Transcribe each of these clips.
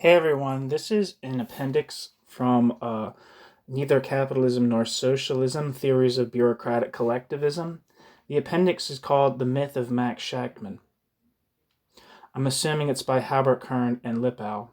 Hey everyone, this is an appendix from Neither Capitalism Nor Socialism, Theories of Bureaucratic Collectivism. The appendix is called The Myth of Max Shachtman. I'm assuming it's by Haberkern and Lipow.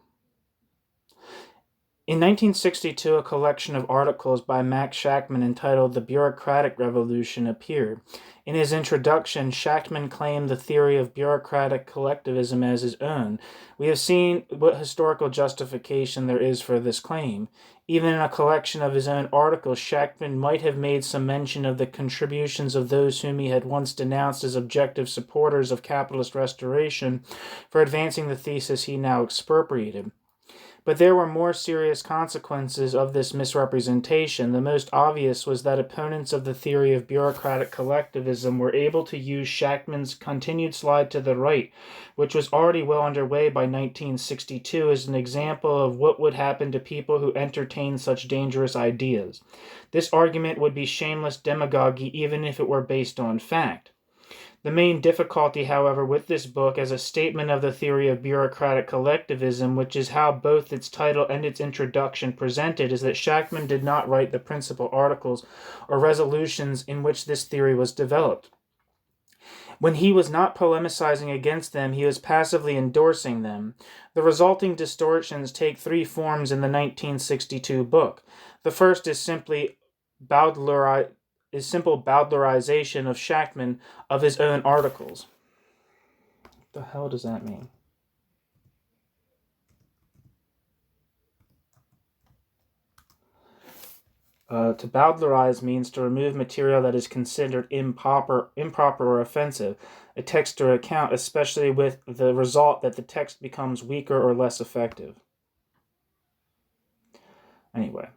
In 1962, a collection of articles by Max Shachtman entitled The Bureaucratic Revolution appeared. In his introduction, Shachtman claimed the theory of bureaucratic collectivism as his own. We have seen what historical justification there is for this claim. Even in a collection of his own articles, Shachtman might have made some mention of the contributions of those whom he had once denounced as objective supporters of capitalist restoration for advancing the thesis he now expropriated. But there were more serious consequences of this misrepresentation. The most obvious was that opponents of the theory of bureaucratic collectivism were able to use Shachtman's continued slide to the right, which was already well underway by 1962, as an example of what would happen to people who entertained such dangerous ideas. This argument would be shameless demagogy even if it were based on fact. The main difficulty, however, with this book as a statement of the theory of bureaucratic collectivism, which is how both its title and its introduction presented, is that Shachtman did not write the principal articles or resolutions in which this theory was developed. When he was not polemicizing against them, he was passively endorsing them. The resulting distortions take three forms in the 1962 book. The first is simple bowdlerization of Shachtman of his own articles. What the hell does that mean? To bowdlerize means to remove material that is considered improper or offensive, a text or account, especially with the result that the text becomes weaker or less effective. Anyway.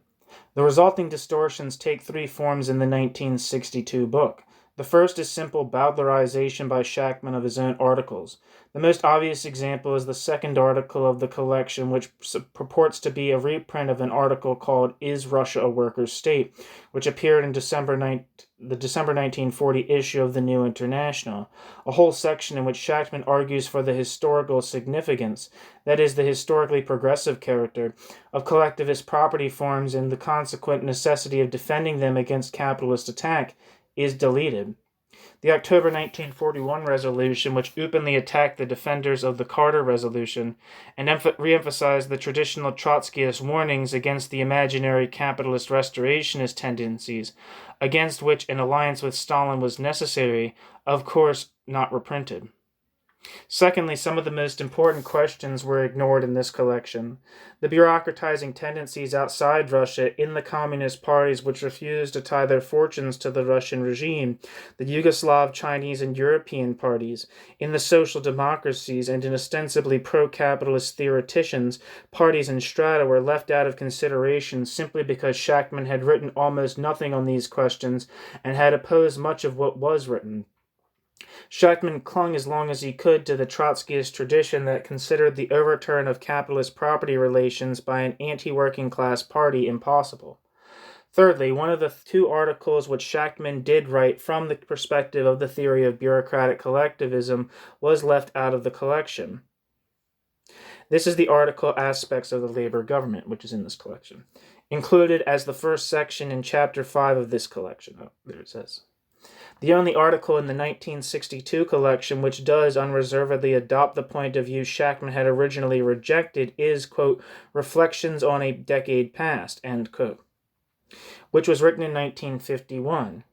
The resulting distortions take three forms in the 1962 book. The first is simple bowdlerization by Shachtman of his own articles. The most obvious example is the second article of the collection, which purports to be a reprint of an article called Is Russia a Workers' State?, which appeared in the December 1940 issue of the New International, a whole section in which Shachtman argues for the historical significance, that is, the historically progressive character, of collectivist property forms and the consequent necessity of defending them against capitalist attack, is deleted. The October 1941 resolution, which openly attacked the defenders of the Carter Resolution and re-emphasized the traditional Trotskyist warnings against the imaginary capitalist restorationist tendencies, against which an alliance with Stalin was necessary, of course not reprinted. Secondly, some of the most important questions were ignored in this collection. The bureaucratizing tendencies outside Russia in the communist parties which refused to tie their fortunes to the Russian regime, the Yugoslav, Chinese, and European parties, in the social democracies, and in ostensibly pro-capitalist theoreticians, parties and strata were left out of consideration simply because Shachtman had written almost nothing on these questions and had opposed much of what was written. Shachtman clung as long as he could to the Trotskyist tradition that considered the overturn of capitalist property relations by an anti-working class party impossible. Thirdly, one of the two articles which Shachtman did write from the perspective of the theory of bureaucratic collectivism was left out of the collection. This is the article Aspects of the Labor Government, which is in this collection, included as the first section in Chapter 5 of this collection. Oh, there it says. The only article in the 1962 collection which does unreservedly adopt the point of view Shachtman had originally rejected is, quote, Reflections on a Decade Past, end quote, which was written in 1951.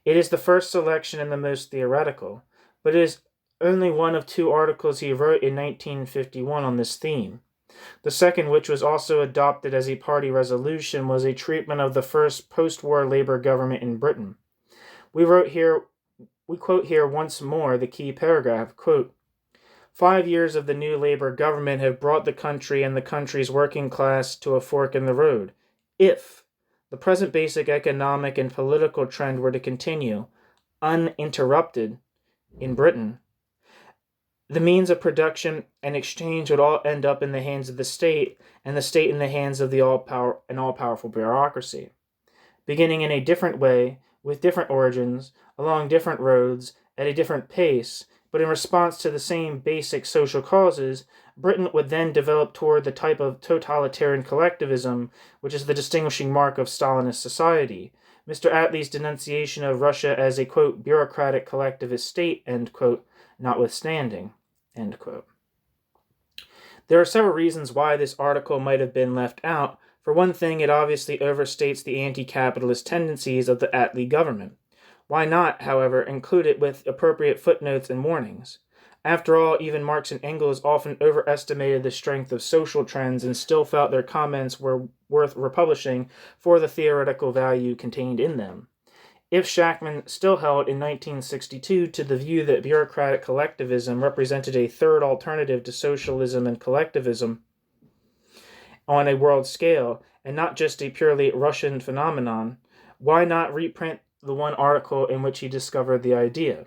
It is the first selection and the most theoretical, but it is only one of two articles he wrote in 1951 on this theme. The second, which was also adopted as a party resolution, was a treatment of the first post-war labor government in Britain. We quote here once more the key paragraph, quote, 5 years of the new labor government have brought the country and the country's working class to a fork in the road. If the present basic economic and political trend were to continue, uninterrupted, in Britain, the means of production and exchange would all end up in the hands of the state, and the state in the hands of the all-powerful bureaucracy. Beginning in a different way, with different origins, along different roads, at a different pace, but in response to the same basic social causes, Britain would then develop toward the type of totalitarian collectivism which is the distinguishing mark of Stalinist society. Mr. Attlee's denunciation of Russia as a, quote, bureaucratic collectivist state, end quote, notwithstanding, end quote. There are several reasons why this article might have been left out. For one thing, it obviously overstates the anti-capitalist tendencies of the Attlee government. Why not, however, include it with appropriate footnotes and warnings? After all, even Marx and Engels often overestimated the strength of social trends and still felt their comments were worth republishing for the theoretical value contained in them. If Shachtman still held in 1962 to the view that bureaucratic collectivism represented a third alternative to socialism and collectivism on a world scale, and not just a purely Russian phenomenon, why not reprint the one article in which he discovered the idea?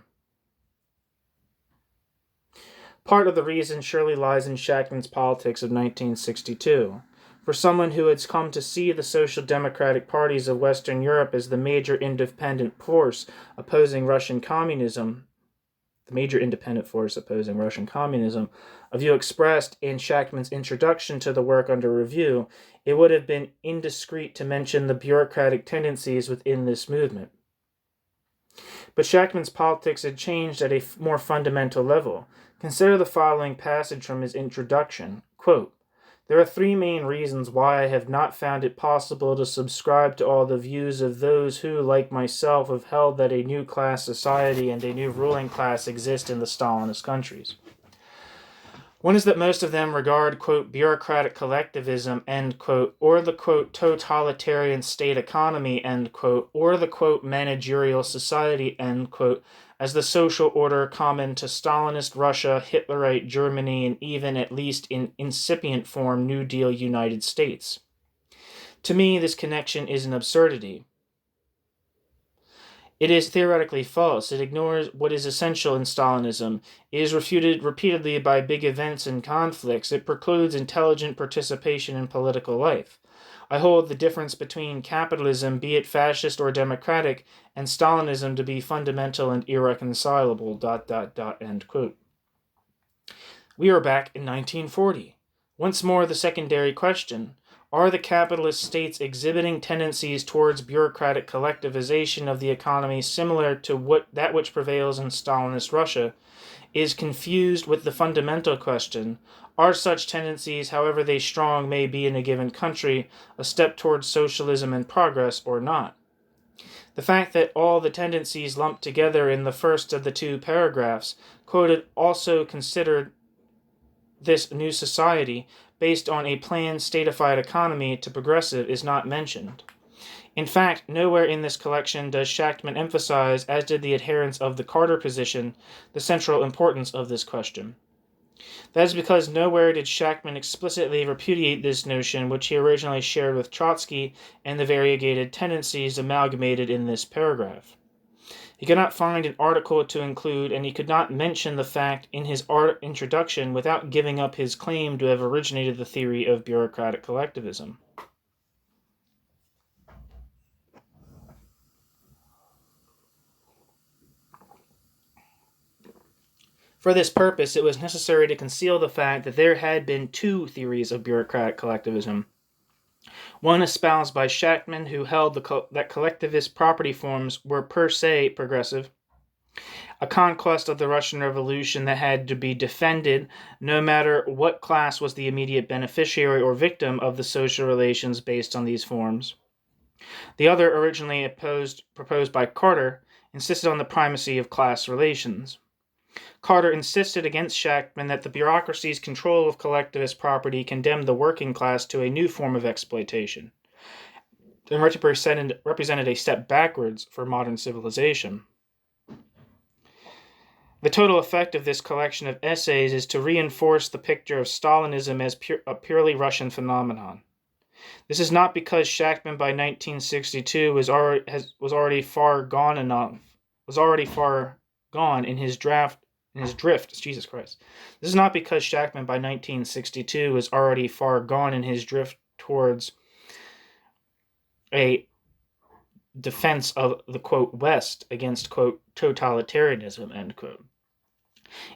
Part of the reason surely lies in Shachtman's politics of 1962. For someone who has come to see the social democratic parties of Western Europe as the major independent force opposing Russian communism, a view expressed in Shachtman's introduction to the work under review, it would have been indiscreet to mention the bureaucratic tendencies within this movement. But Shachtman's politics had changed at a more fundamental level. Consider the following passage from his introduction. Quote, "There are three main reasons why I have not found it possible to subscribe to all the views of those who, like myself, have held that a new class society and a new ruling class exist in the Stalinist countries. One is that most of them regard, quote, bureaucratic collectivism, end quote, or the, quote, totalitarian state economy, end quote, or the, quote, managerial society, end quote, as the social order common to Stalinist Russia, Hitlerite Germany, and even, at least in incipient form, New Deal United States. To me, this connection is an absurdity. It is theoretically false. It ignores what is essential in Stalinism. It is refuted repeatedly by big events and conflicts. It precludes intelligent participation in political life. I hold the difference between capitalism, be it fascist or democratic, and Stalinism to be fundamental and irreconcilable, ... end quote. We are back in 1940. Once more, the secondary question. Are the capitalist states exhibiting tendencies towards bureaucratic collectivization of the economy similar to that which prevails in Stalinist Russia? Is confused with the fundamental question, are such tendencies, however they strong may be in a given country, a step towards socialism and progress or not? The fact that all the tendencies lumped together in the first of the two paragraphs, quoted, also considered this new society based on a planned statified economy to progressive is not mentioned. In fact, nowhere in this collection does Shachtman emphasize, as did the adherents of the Carter position, the central importance of this question. That is because nowhere did Shachtman explicitly repudiate this notion which he originally shared with Trotsky and the variegated tendencies amalgamated in this paragraph. He could not find an article to include, and he could not mention the fact in his introduction without giving up his claim to have originated the theory of bureaucratic collectivism. For this purpose, it was necessary to conceal the fact that there had been two theories of bureaucratic collectivism. One espoused by Shachtman, who held that collectivist property forms were per se progressive, a conquest of the Russian Revolution that had to be defended no matter what class was the immediate beneficiary or victim of the social relations based on these forms. The other, originally proposed by Carter, insisted on the primacy of class relations. Carter insisted against Shachtman that the bureaucracy's control of collectivist property condemned the working class to a new form of exploitation, and represented a step backwards for modern civilization. The total effect of this collection of essays is to reinforce the picture of Stalinism as a purely Russian phenomenon. This is not because Shachtman by 1962 was already far gone in his drift. Jesus Christ. This is not because Shachtman by 1962 was already far gone in his drift towards a defense of the, quote, West against, quote, totalitarianism, end quote.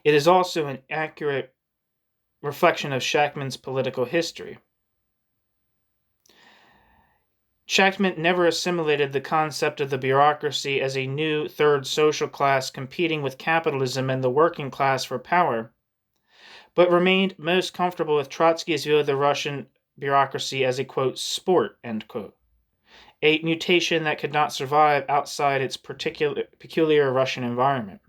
It is also an accurate reflection of Shachtman's political history. Shachtman never assimilated the concept of the bureaucracy as a new third social class competing with capitalism and the working class for power, but remained most comfortable with Trotsky's view of the Russian bureaucracy as a, quote, sport, end quote, a mutation that could not survive outside its peculiar Russian environment.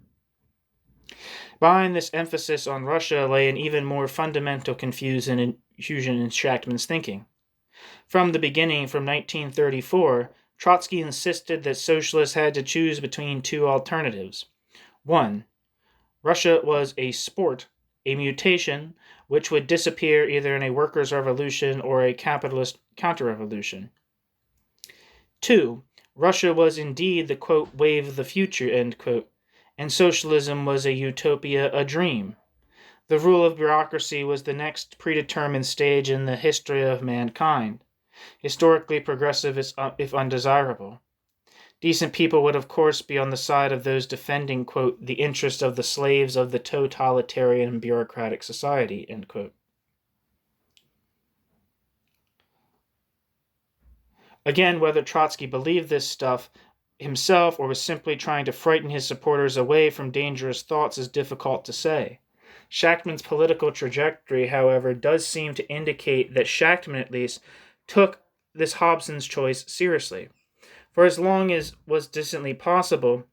Behind this emphasis on Russia lay an even more fundamental confusion in Shachtman's thinking. From the beginning, from 1934, Trotsky insisted that socialists had to choose between two alternatives. 1. Russia was a sport, a mutation, which would disappear either in a workers' revolution or a capitalist counter-revolution. 2. Russia was indeed the, quote, wave of the future, end quote, and socialism was a utopia, a dream. The rule of bureaucracy was the next predetermined stage in the history of mankind. Historically progressive if undesirable. Decent people would of course be on the side of those defending, quote, the interest of the slaves of the totalitarian bureaucratic society, end quote. Again, whether Trotsky believed this stuff himself or was simply trying to frighten his supporters away from dangerous thoughts is difficult to say. Shachtman's political trajectory, however, does seem to indicate that Shachtman, at least, took this Hobson's choice seriously. For as long as was distantly possible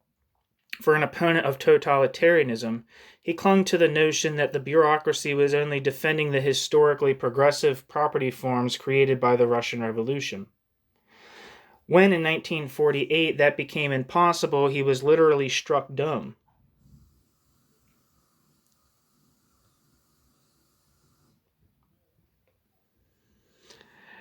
for an opponent of totalitarianism, he clung to the notion that the bureaucracy was only defending the historically progressive property forms created by the Russian Revolution. When in 1948 that became impossible, he was literally struck dumb.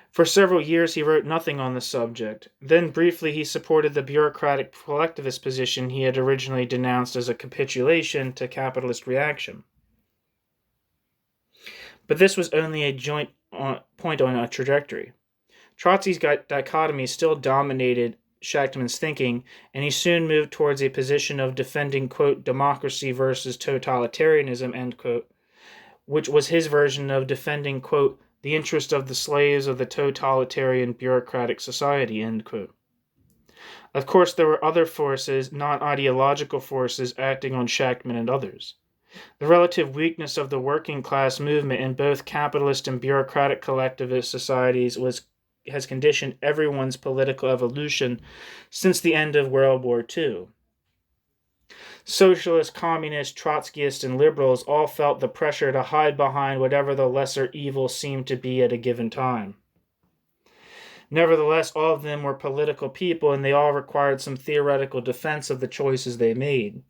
For several years he wrote nothing on the subject. Then briefly he supported the bureaucratic collectivist position he had originally denounced as a capitulation to capitalist reaction. But this was only a joint point on a trajectory. Trotsky's dichotomy still dominated Shachtman's thinking, and he soon moved towards a position of defending, quote, democracy versus totalitarianism, end quote, which was his version of defending, quote, the interest of the slaves of the totalitarian bureaucratic society, end quote. Of course, there were other forces, non-ideological forces, acting on Shachtman and others. The relative weakness of the working class movement in both capitalist and bureaucratic collectivist societies has conditioned everyone's political evolution since the end of World War II. Socialists, communists, Trotskyists, and liberals all felt the pressure to hide behind whatever the lesser evil seemed to be at a given time. Nevertheless, all of them were political people, and they all required some theoretical defense of the choices they made.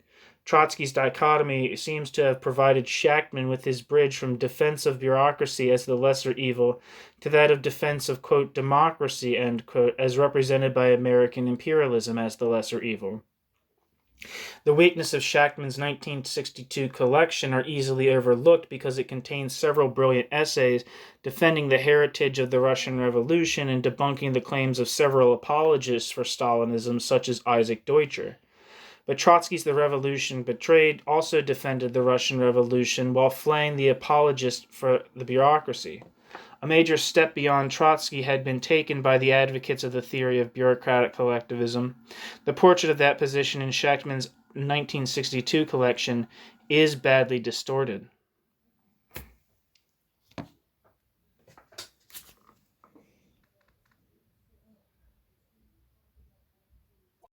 Trotsky's dichotomy seems to have provided Shachtman with his bridge from defense of bureaucracy as the lesser evil to that of defense of, quote, democracy, end quote, as represented by American imperialism as the lesser evil. The weakness of Shachtman's 1962 collection are easily overlooked because it contains several brilliant essays defending the heritage of the Russian Revolution and debunking the claims of several apologists for Stalinism, such as Isaac Deutscher. But Trotsky's The Revolution Betrayed also defended the Russian Revolution while flaying the apologists for the bureaucracy. A major step beyond Trotsky had been taken by the advocates of the theory of bureaucratic collectivism. The portrait of that position in Shachtman's 1962 collection is badly distorted.